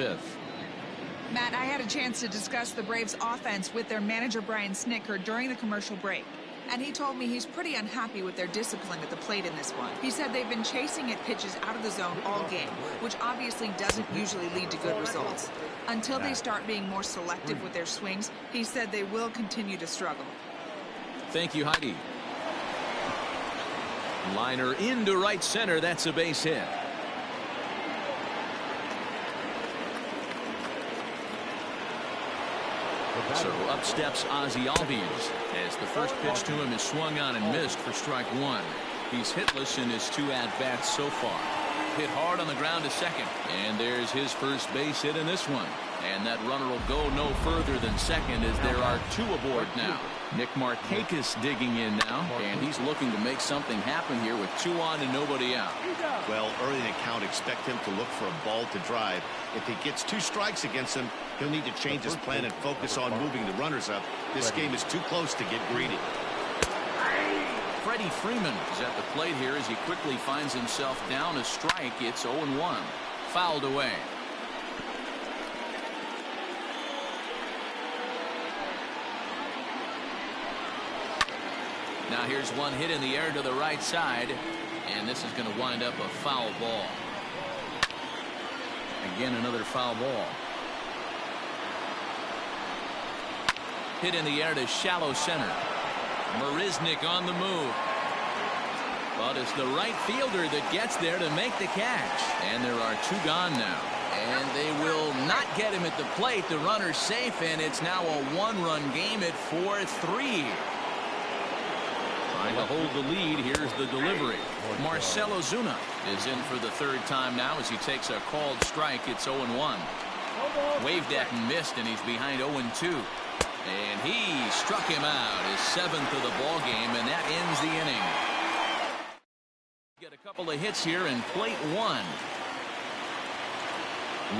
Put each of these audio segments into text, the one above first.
fifth. Matt, I had a chance to discuss the Braves offense with their manager Brian Snitker during the commercial break. And he told me he's pretty unhappy with their discipline at the plate in this one. He said they've been chasing at pitches out of the zone all game, which obviously doesn't usually lead to good results. Until they start being more selective with their swings, he said they will continue to struggle. Thank you, Heidi. Liner into right center. That's a base hit. So up steps Ozzie Albies as the first pitch to him is swung on and missed for strike one. He's hitless in his 2 at-bats so far. Hit hard on the ground to second, and there's his first base hit in this one. And that runner will go no further than second as there are 2 aboard now. Nick Markakis digging in now, and he's looking to make something happen here with 2 on and nobody out. Well, early in the count, expect him to look for a ball to drive. If he gets 2 strikes against him, he'll need to change his plan and focus on moving the runners up. This game is too close to get greedy. Freddie Freeman is at the plate here as he quickly finds himself down a strike. It's 0-1. Fouled away. Now here's one hit in the air to the right side, and this is going to wind up a foul ball. Again, another foul ball. Hit in the air to shallow center. Marisnik on the move. But it's the right fielder that gets there to make the catch. And there are 2 gone now. And they will not get him at the plate. The runner's safe, and it's now a 1-run game at 4-3. Trying to hold the lead. Here's the delivery. Marcell Ozuna is in for the 3rd time now as he takes a called strike. It's 0-1. Waved at and missed, and he's behind 0-2. And he struck him out, his 7th of the ball game, and that ends the inning. Get a couple of hits here in plate 1.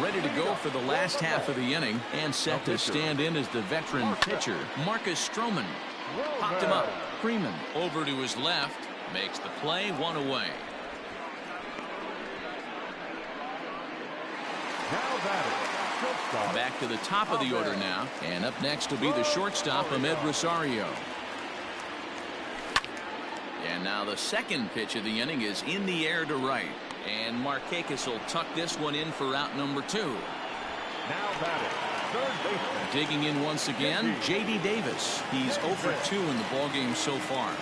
Ready to go for the last half of the inning and set to stand in as the veteran pitcher, Marcus Stroman. Popped him up. Freeman over to his left, makes the play, 1 away. Back to the top of the order now, and up next will be the shortstop, Ahmed Rosario. And now the second pitch of the inning is in the air to right, and Markakis will tuck this one in for out number 2. Now batting, third baseman. Digging in once again, J.D. Davis. He's 0 for 2 in the ballgame so far.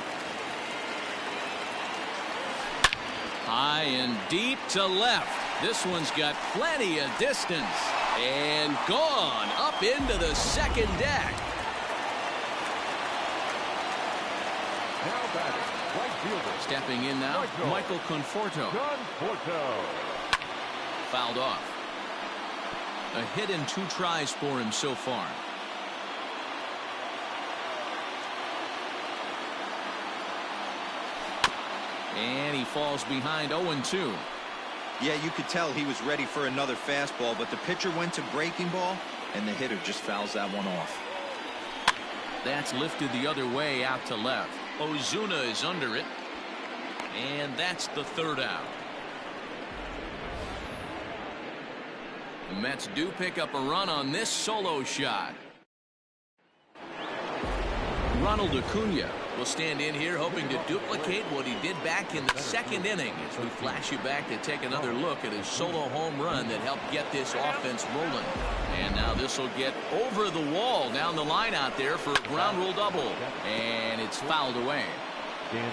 High and deep to left. This one's got plenty of distance. And gone up into the second deck. Now batting, right fielder. Stepping in now, Michael Conforto. Fouled off. A hit and 2 tries for him so far. And he falls behind 0-2. Yeah, you could tell he was ready for another fastball, but the pitcher went to breaking ball, and the hitter just fouls that one off. That's lifted the other way out to left. Ozuna is under it. And that's the 3rd out. The Mets do pick up a run on this solo shot. Ronald Acuna will stand in here hoping to duplicate what he did back in the 2nd inning as we flash you back to take another look at his solo home run that helped get this offense rolling. And now this will get over the wall down the line out there for a ground rule double. And it's fouled away.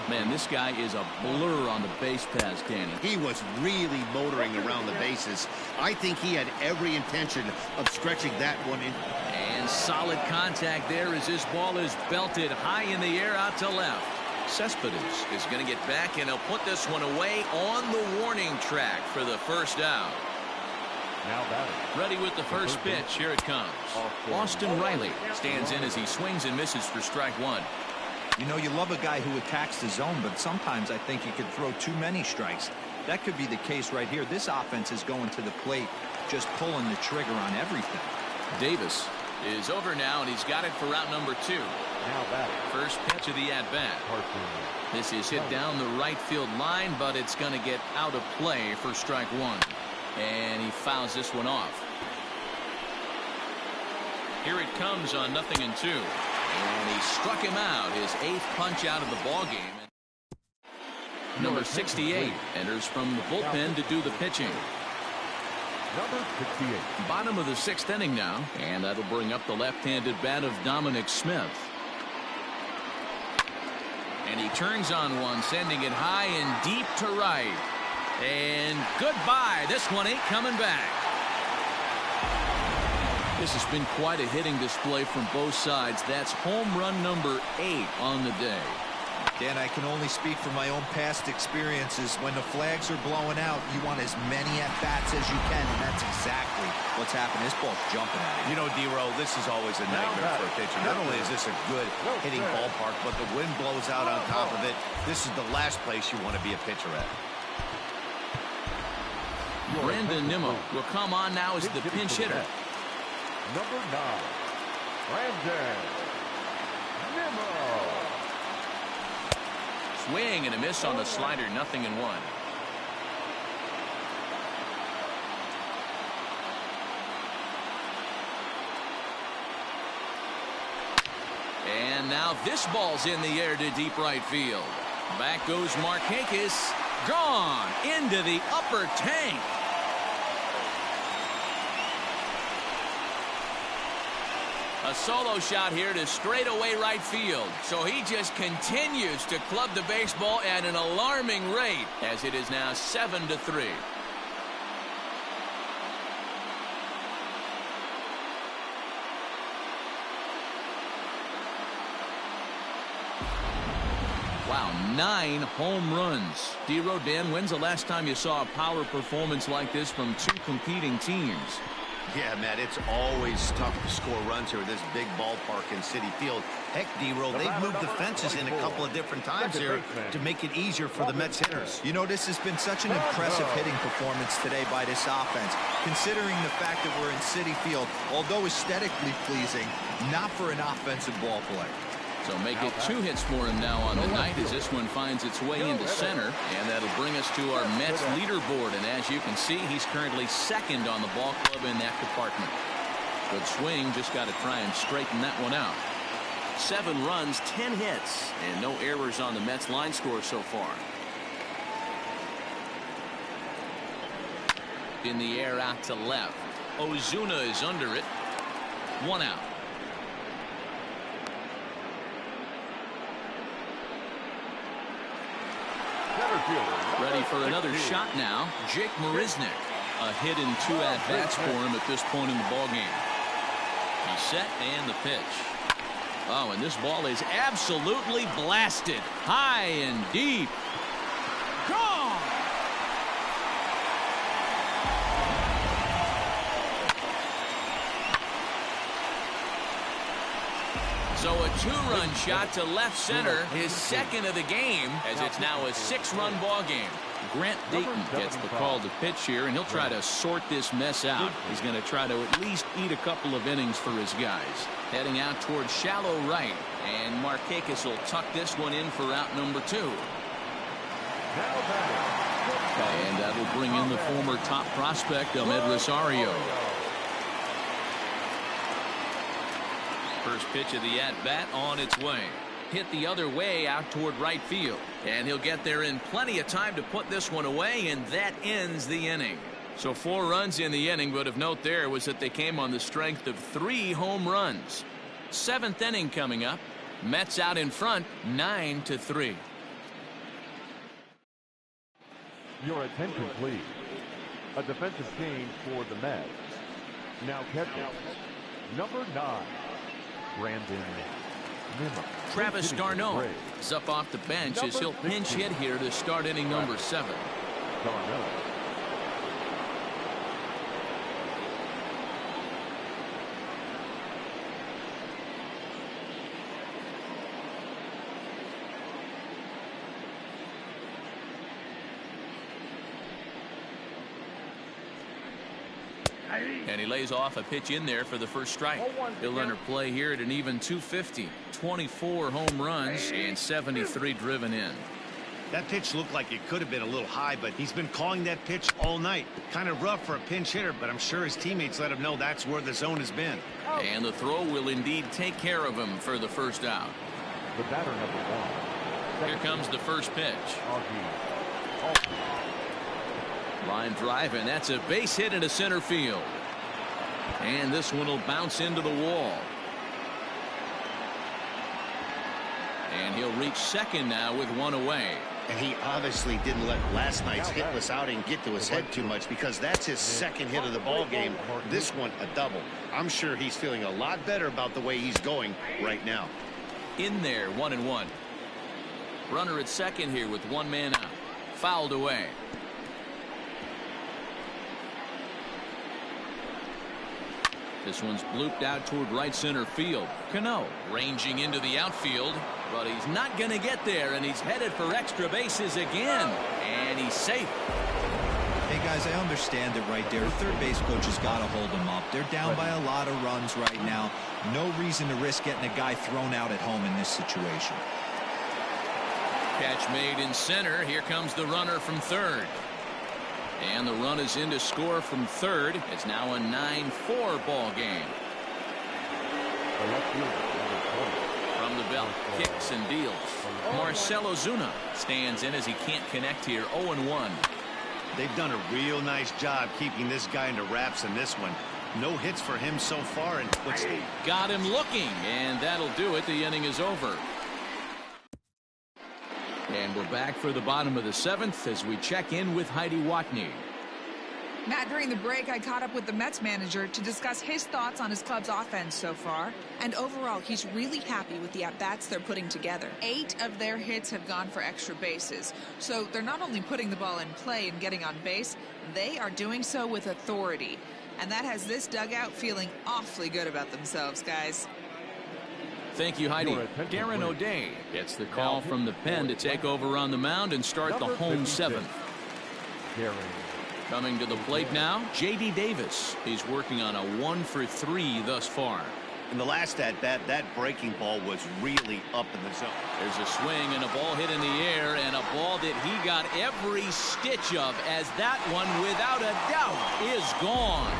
Man, this guy is a blur on the base pass, Danny. He was really motoring around the bases. I think he had every intention of stretching that one in. And solid contact there as this ball is belted high in the air out to left. Cespedes is going to get back, and he'll put this one away on the warning track for the 1st out. Now batting. Ready with the first pitch. Here it comes. Austin Riley stands in as he swings and misses for strike 1. You know, you love a guy who attacks the zone, but sometimes I think he could throw too many strikes. That could be the case right here. This offense is going to the plate, just pulling the trigger on everything. Davis is over now, and he's got it for route number 2. Now batting. First pitch of the at-bat. This is hit down the right field line, but it's going to get out of play for strike 1. And he fouls this one off. Here it comes on 0-2. And he struck him out, his 8th punch out of the ball game. Number 68 enters from the bullpen to do the pitching. Number 68. Bottom of the 6th inning now, and that'll bring up the left-handed bat of Dominic Smith. And he turns on one, sending it high and deep to right. And goodbye. This one ain't coming back. This has been quite a hitting display from both sides. That's home run number 8 on the day. Dan, I can only speak from my own past experiences. When the flags are blowing out, you want as many at-bats as you can, and that's exactly what's happened. This ball's jumping at it. You know, D-Row, this is always a nightmare for a pitcher. Not only is this a good hitting ballpark, but the wind blows out on top of it. This is the last place you want to be a pitcher at. Brandon Nimmo will come on now as the pinch hitter. Number 9, Brandon Nimmo. Swing and a miss on the slider, 0-1. And now this ball's in the air to deep right field. Back goes Markakis. Gone into the upper tank. A solo shot here to straightaway right field. So he just continues to club the baseball at an alarming rate as it is now 7-3. Wow, 9 home runs. D-Row, Dan, when's the last time you saw a power performance like this from 2 competing teams? Yeah, Matt, it's always tough to score runs here at this big ballpark in Citi Field. Heck, D-Row, they've moved the fences in a couple of different times here to make it easier for the Mets hitters. You know, this has been such an impressive hitting performance today by this offense, considering the fact that we're in Citi Field, although aesthetically pleasing, not for an offensive ball play. So make it 2 hits for him now on the night as this one finds its way into center. And that'll bring us to our Mets leaderboard. And as you can see, he's currently 2nd on the ball club in that department. Good swing, just got to try and straighten that one out. 7 runs, 10 hits, and no errors on the Mets line score so far. In the air out to left. Ozuna is under it. 1 out. Ready for another shot now. Jake Marisnick. A hit in 2 at-bats for him at this point in the ballgame. He's set and the pitch. Oh, and this ball is absolutely blasted. High and deep. Gone! So a 2-run shot to left center, his 2nd of the game, as it's now a 6-run ball game. Grant Dayton gets the call to pitch here, and he'll try to sort this mess out. He's going to try to at least eat a couple of innings for his guys. Heading out towards shallow right, and Markakis will tuck this one in for out number 2. And that'll bring in the former top prospect, Ahmed Rosario. First pitch of the at-bat on its way. Hit the other way out toward right field. And he'll get there in plenty of time to put this one away, and that ends the inning. So 4 runs in the inning, but of note there was that they came on the strength of 3 home runs. 7th inning coming up. Mets out in front, 9-3. Your attention, please. A defensive change for the Mets. Now catching number 9. Brandon Nimmo. Travis d'Arnaud is up off the bench as he'll pinch hit here to start inning number 7. d'Arnaud. And he lays off a pitch in there for the first strike. He'll enter play here at an even 250. 24 home runs and 73 driven in. That pitch looked like it could have been a little high, but he's been calling that pitch all night. Kind of rough for a pinch hitter, but I'm sure his teammates let him know that's where the zone has been. And the throw will indeed take care of him for the first out. The batter, number 1. Here comes the first pitch. Line drive, and that's a base hit into center field. And this one will bounce into the wall. And he'll reach second now with one away. And he obviously didn't let last night's hitless outing get to his head too much, because that's his second hit of the ball game. This one a double. I'm sure he's feeling a lot better about the way he's going right now. In there, 1-1. Runner at second here with one man out. Fouled away. This one's blooped out toward right center field. Cano ranging into the outfield, but he's not going to get there, and he's headed for extra bases again, and he's safe. Hey guys, I understand it right there. Third base coach has got to hold him up. They're down by a lot of runs right now. No reason to risk getting a guy thrown out at home in this situation. Catch made in center. Here comes the runner from third. And the run is in to score from third. It's now a 9-4 ball game. From the belt, kicks and deals. Marcell Ozuna stands in as he can't connect here. 0-1. They've done a real nice job keeping this guy into wraps in this one. No hits for him so far, and got him looking, and that'll do it. The inning is over. And we're back for the bottom of the 7th as we check in with Heidi Watney. Matt, during the break, I caught up with the Mets manager to discuss his thoughts on his club's offense so far. And overall, he's really happy with the at-bats they're putting together. 8 of their hits have gone for extra bases. So they're not only putting the ball in play and getting on base, they are doing so with authority. And that has this dugout feeling awfully good about themselves, guys. Thank you, Heidi. Darren O'Day gets the call from the pen to take over on the mound and start the home 7th. Coming to the plate now, J.D. Davis. He's working on a 1-for-3 thus far. In the last at-bat, that breaking ball was really up in the zone. There's a swing and a ball hit in the air, and a ball that he got every stitch of, as that one, without a doubt, is gone.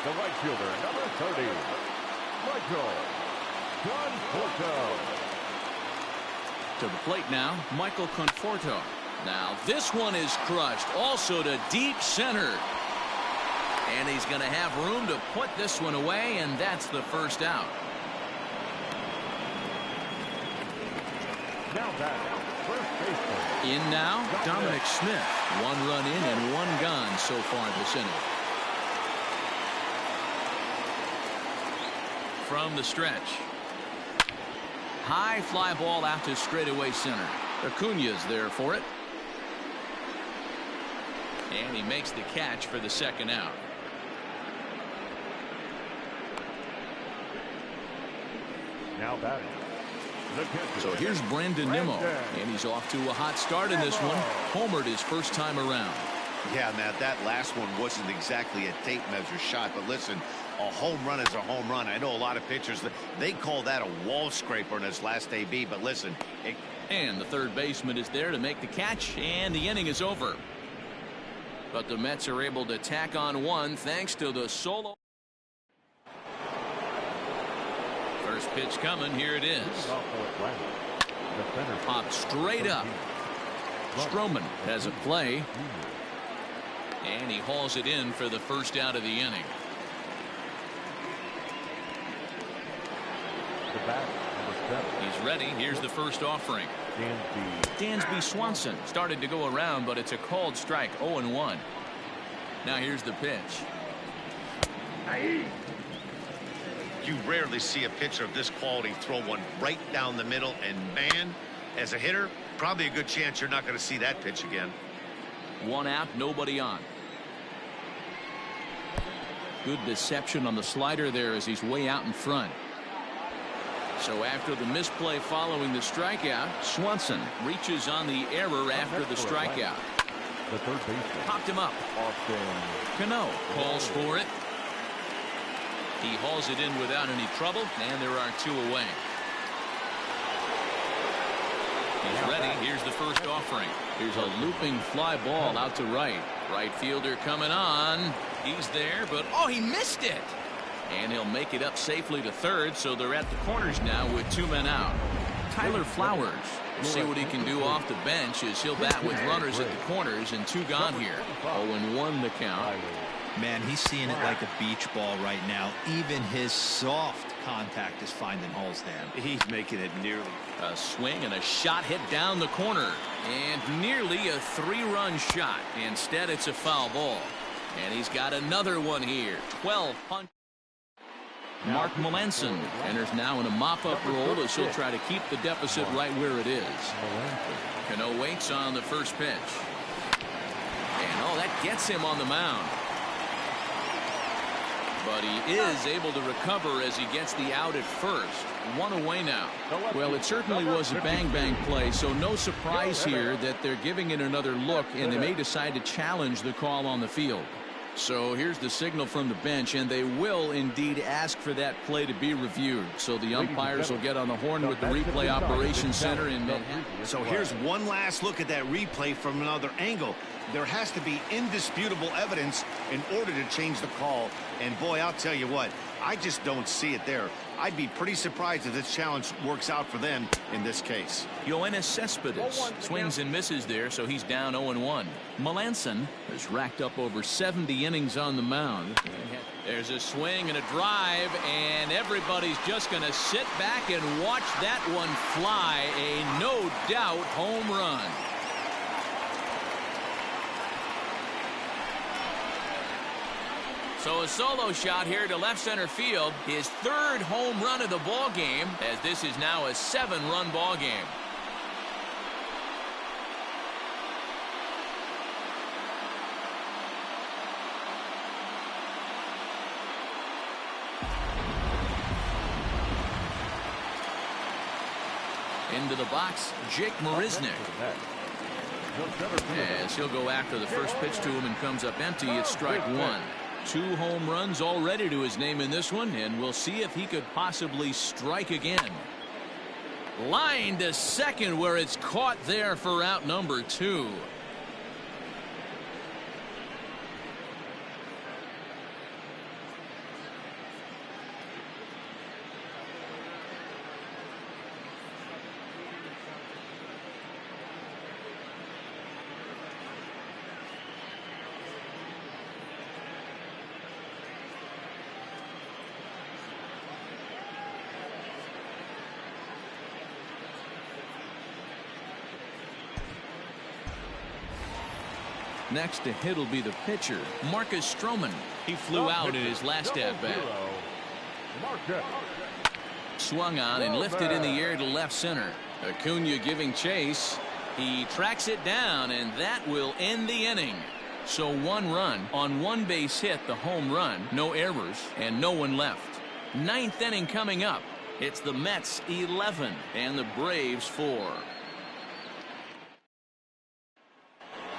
The right fielder, number 30, Michael Conforto. To the plate now, Michael Conforto. Now this one is crushed, also to deep center. And he's going to have room to put this one away, and that's the first out. Now back, first baseman. In now, Dominic Smith. 1 run in and 1 gone so far this inning. From the stretch. High fly ball out to straightaway center. Acuña's there for it. And he makes the catch for the second out. Now batting. So here's Brandon Nimmo, and he's off to a hot start in this one. Homered his first time around. Yeah, Matt, that last one wasn't exactly a tape measure shot, but listen, a home run is a home run. I know a lot of pitchers, they call that a wall scraper in his last AB, but listen. And the third baseman is there to make the catch, and the inning is over. But the Mets are able to tack on 1 thanks to the solo. First pitch coming, here it is. Popped straight up. Stroman has a play. And he hauls it in for the first out of the inning. He's ready. Here's the first offering. Dansby Swanson started to go around, but it's a called strike. 0-1. Now here's the pitch. You rarely see a pitcher of this quality throw one right down the middle, and man, as a hitter, probably a good chance you're not going to see that pitch again. 1 out, nobody on. Good deception on the slider there as he's way out in front. So after the misplay following the strikeout, Swanson reaches on the error after the strikeout. The third baseman popped him up. Cano calls for it. He hauls it in without any trouble, and there are 2 away. He's ready. Here's the first offering. Here's a looping fly ball out to right. Right fielder coming on. He's there, but oh, he missed it. And he'll make it up safely to third, so they're at the corners now with 2 men out. Tyler Flowers. We'll see what he can do off the bench as he'll bat with runners at the corners and 2 gone here. 0-1 the count. Man, he's seeing it like a beach ball right now. Even his soft contact is finding holes there. He's making it nearly. A swing and a shot hit down the corner. And nearly a 3-run shot. Instead, it's a foul ball. And he's got another one here. 12 punch. Mark Melanson enters now in a mop-up role as he'll try to keep the deficit right where it is. Cano waits on the first pitch. And oh, that gets him on the mound. But he is able to recover as he gets the out at first. 1 away now. Well, it certainly was a bang-bang play, so no surprise here that they're giving it another look, and they may decide to challenge the call on the field. So here's the signal from the bench, and they will indeed ask for that play to be reviewed. So the umpires will get on the horn with the replay operations center in Manhattan. So here's one last look at that replay from another angle. There has to be indisputable evidence in order to change the call. And boy, I'll tell you what, I just don't see it there. I'd be pretty surprised if this challenge works out for them in this case. Yoenis Cespedes swings and misses there, so he's down 0-1. Melanson has racked up over 70 innings on the mound. There's a swing and a drive, and everybody's just going to sit back and watch that one fly. A no doubt home run. So a solo shot here to left center field. His 3rd home run of the ball game, as this is now a 7-run ball game. Into the box, Jake Marisnick. As he'll go after the first pitch to him and comes up empty, it's strike 1. 2 home runs already to his name in this one, and we'll see if he could possibly strike again. Line to second where it's caught there for out number 2. Next to hit will be the pitcher, Marcus Stroman. He flew out in his last at-bat. Swung on and lifted in the air to left center. Acuna giving chase. He tracks it down, and that will end the inning. So 1 run on 1 base hit, the home run, no errors, and no one left. 9th inning coming up. It's the Mets 11 and the Braves 4.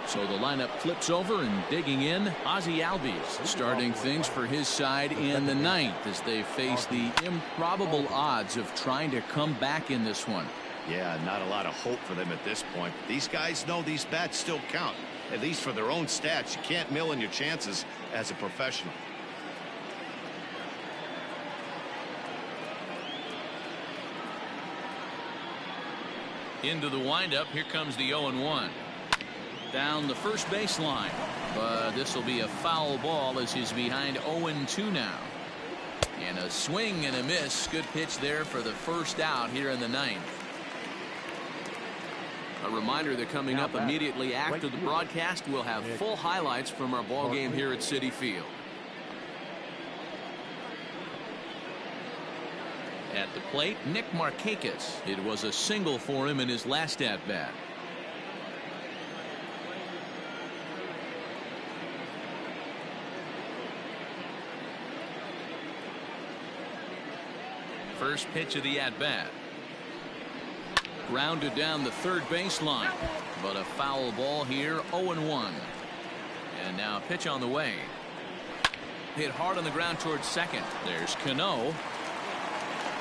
So the lineup flips over, and digging in, Ozzie Albies starting things for his side in the 9th as they face the improbable odds of trying to come back in this one. Yeah, not a lot of hope for them at this point. These guys know these bats still count, at least for their own stats. You can't mill in your chances as a professional. Into the windup, here comes the 0-1. Down the first baseline, but this will be a foul ball as he's behind 0-2 now. And a swing and a miss. Good pitch there for the first out here in the 9th. A reminder that coming up immediately after the broadcast, we'll have full highlights from our ball game here at Citi Field. At the plate, Nick Markakis. It was a single for him in his last at-bat. First pitch of the at-bat. Grounded down the third baseline, but a foul ball here. 0-1. And now pitch on the way. Hit hard on the ground towards second. There's Cano.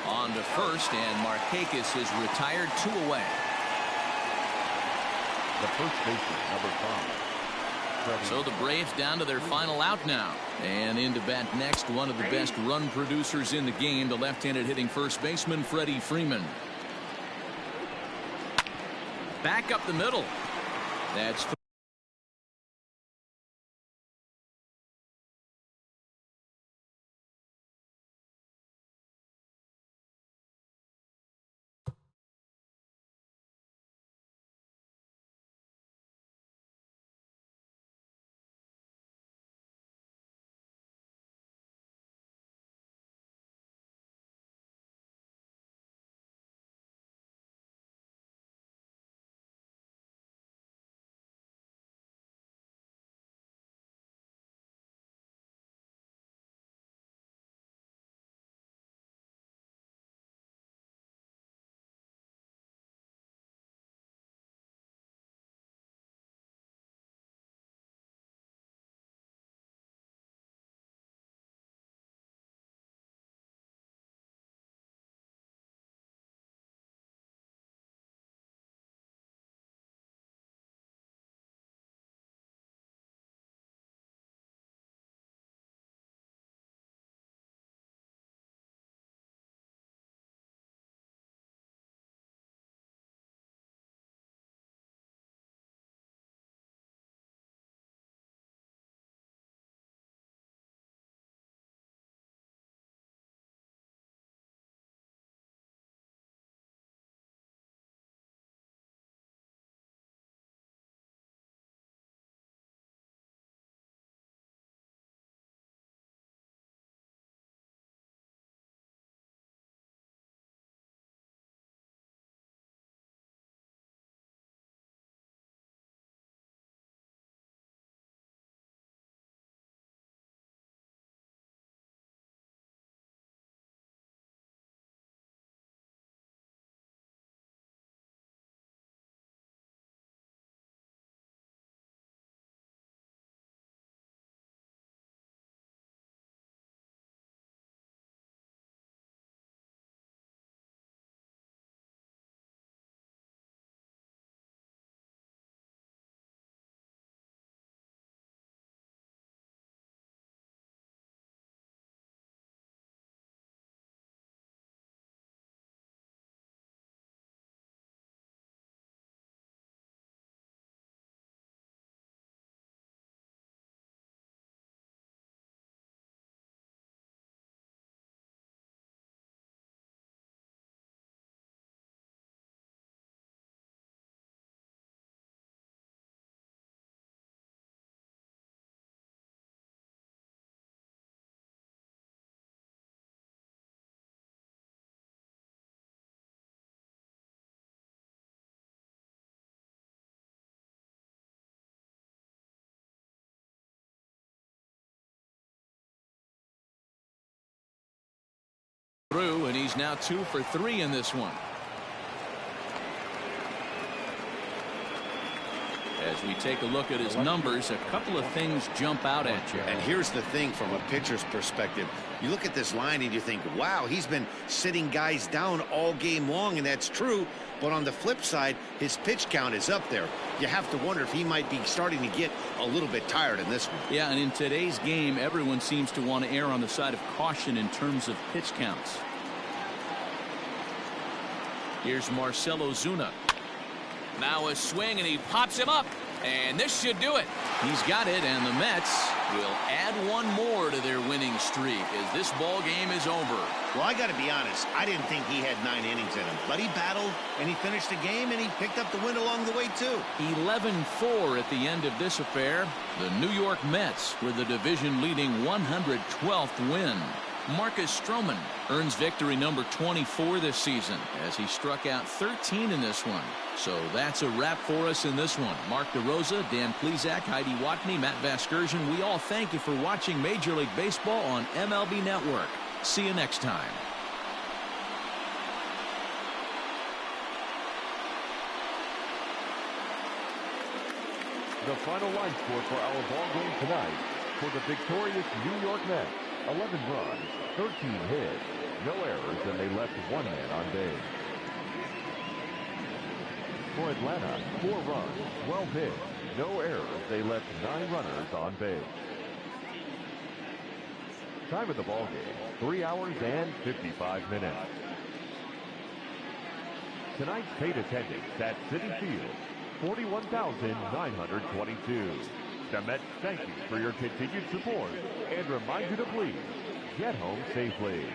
On to first, and Markakis is retired, 2 away. The first baseman, number 5. So the Braves down to their final out now. And in to bat next, one of the best run producers in the game, the left-handed hitting first baseman, Freddie Freeman. Back up the middle. That's through, and he's now 2 for 3 in this one. As we take a look at his numbers, a couple of things jump out at you. And here's the thing from a pitcher's perspective. You look at this line and you think, wow, he's been sitting guys down all game long, and that's true. But on the flip side, his pitch count is up there. You have to wonder if he might be starting to get a little bit tired in this one. Yeah, and in today's game, everyone seems to want to err on the side of caution in terms of pitch counts. Here's Marcell Ozuna. Now a swing, and he pops him up. And this should do it. He's got it, and the Mets will add one more to their winning streak as this ball game is over. Well, I got to be honest, I didn't think he had 9 innings in him, but he battled and he finished the game and he picked up the win along the way too. 11-4 at the end of this affair. The New York Mets with the division leading 112th win. Marcus Stroman earns victory number 24 this season as he struck out 13 in this one. So that's a wrap for us in this one. Mark DeRosa, Dan Plesac, Heidi Watney, Matt Vasgersian, we all thank you for watching Major League Baseball on MLB Network. See you next time. The final line score for our ball game tonight: For the victorious New York Mets, 11 runs, 13 hits, no errors, and they left 1 man on base. For Atlanta, 4 runs, 12 hits, no errors, they left 9 runners on base. Time of the ball game, 3 hours and 55 minutes. Tonight's paid attendance at Citi Field, 41,922. The Mets thank you for your continued support and remind you to please get home safely.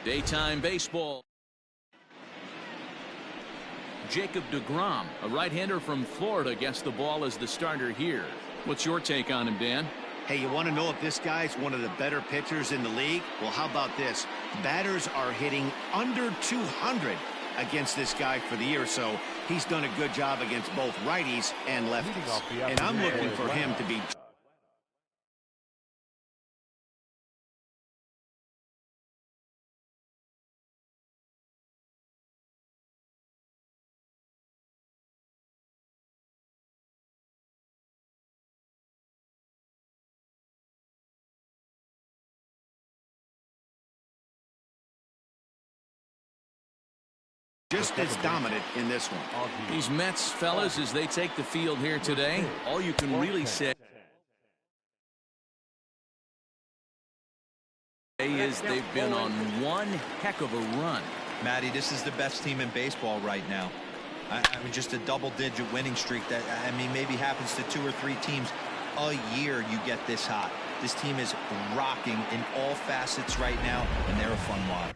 Daytime baseball. Jacob deGrom, a right-hander from Florida, gets the ball as the starter here. What's your take on him, Dan? Hey, you want to know if this guy's one of the better pitchers in the league? Well, how about this? Batters are hitting under 200 against this guy for the year, so he's done a good job against both righties and lefties. And I'm looking for him to be... just as dominant in this one. These Mets, fellas, as they take the field here today, all you can really say is they've been on one heck of a run. Matty, this is the best team in baseball right now. I mean, just a double-digit winning streak that, I mean, maybe happens to 2 or 3 teams a year. You get this hot. This team is rocking in all facets right now, and they're a fun watch.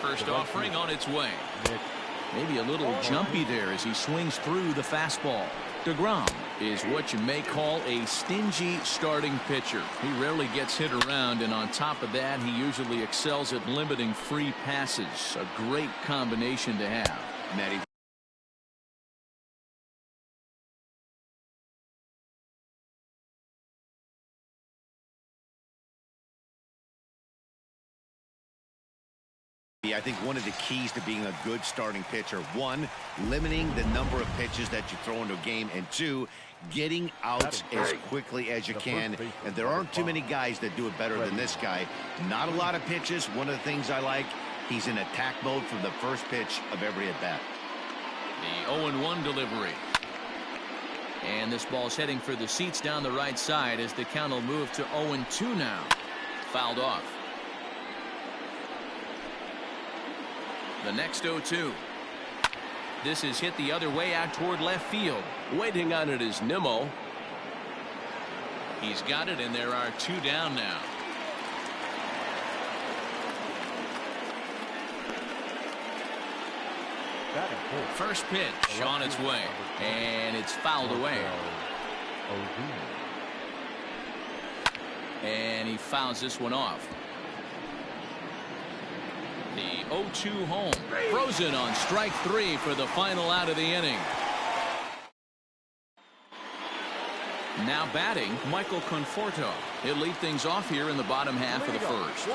First offering on its way. Maybe a little jumpy there as he swings through the fastball. deGrom is what you may call a stingy starting pitcher. He rarely gets hit around, and on top of that, he usually excels at limiting free passes. A great combination to have. Matty. I think one of the keys to being a good starting pitcher, 1, limiting the number of pitches that you throw into a game, and 2, getting outs as quickly as you can. And there aren't too many guys that do it better than this guy. Not a lot of pitches. One of the things I like, he's in attack mode from the first pitch of every at-bat. The 0-1 delivery. And this ball's heading for the seats down the right side as the count will move to 0-2 now. Fouled off. The next 0-2. This is hit the other way out toward left field. Waiting on it is Nimmo. He's got it, and there are 2 down now. First pitch on its way, and it's fouled away. And he fouls this one off. The 0-2 home. Frozen on strike 3 for the final out of the inning. Now batting, Michael Conforto. He'll lead things off here in the bottom half of the first.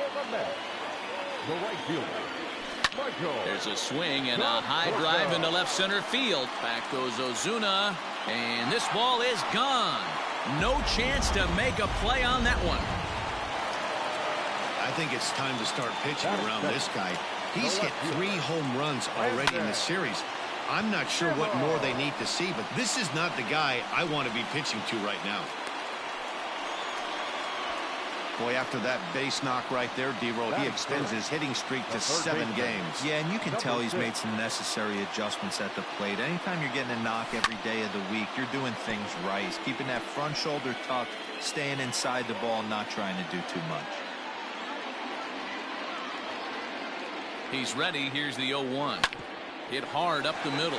There's a swing and a high drive into left center field. Back goes Ozuna, and this ball is gone. No chance to make a play on that one. I think it's time to start pitching around this guy. He's hit 3 home runs already in the series. I'm not sure what more they need to see, but this is not the guy I want to be pitching to right now. Boy, after that base knock right there, D-Roll, he extends his hitting streak to 7 games. Yeah, and you can tell he's made some necessary adjustments at the plate. Anytime you're getting a knock every day of the week, you're doing things right. He's keeping that front shoulder tucked, staying inside the ball, not trying to do too much. He's ready. Here's the 0-1. Hit hard up the middle.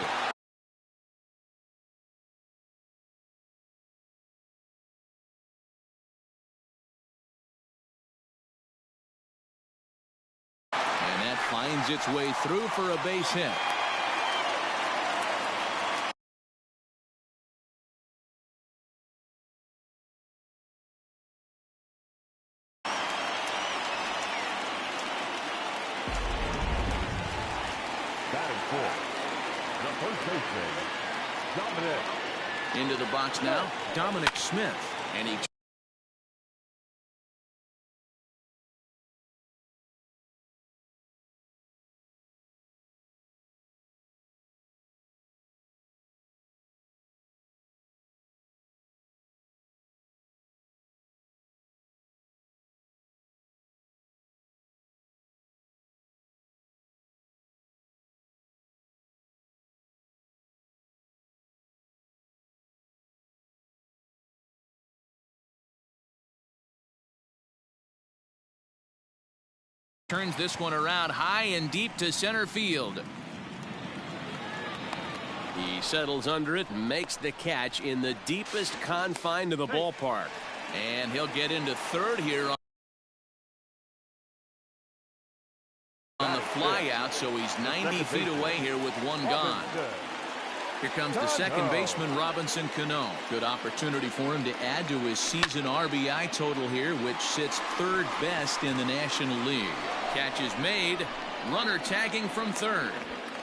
And that finds its way through for a base hit. Into the box now, Dominic Smith, and he Turns this one around high and deep to center field. He settles under it and makes the catch in the deepest confine of the ballpark. And he'll get into third here on the fly out, so he's 90 feet away here with one gone. Here comes the second baseman, Robinson Cano. Good opportunity for him to add to his season RBI total here, which sits third best in the National League. Catch is made. Runner tagging from third.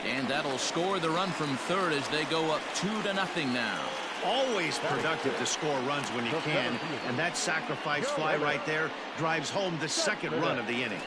And that'll score the run from third as they go up 2-0 now. Always productive to score runs when you can, and that sacrifice fly right there drives home the second run of the inning.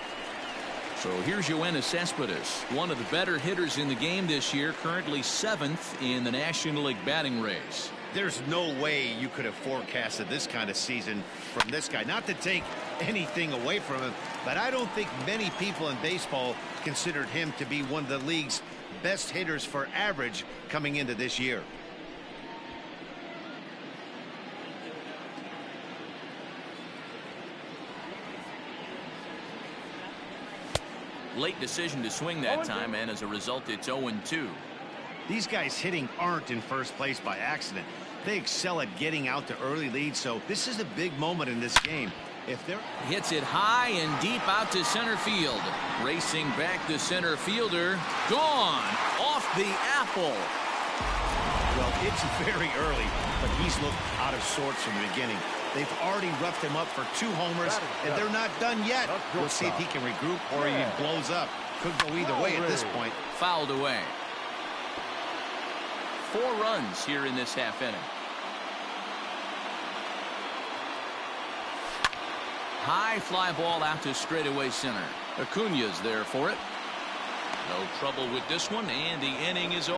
So here's Yoenis Cespedes, one of the better hitters in the game this year, currently 7th in the National League batting race. There's no way you could have forecasted this kind of season from this guy. Not to take anything away from him, but I don't think many people in baseball considered him to be one of the league's best hitters for average coming into this year. Late decision to swing that time, and as a result, it's 0-2. These guys hitting aren't in first place by accident. They excel at getting out to early leads, so this is a big moment in this game. If they're hits it high and deep out to center field. Racing back the center fielder. Gone off the apple. Well, it's very early, but he's looked out of sorts from the beginning. They've already roughed him up for 2 homers, and they're not done yet. We'll see if he can regroup or he blows up. Could go either way at this point. Fouled away. 4 runs here in this half inning. High fly ball out to straightaway center. Acuna's there for it. No trouble with this one, and the inning is over.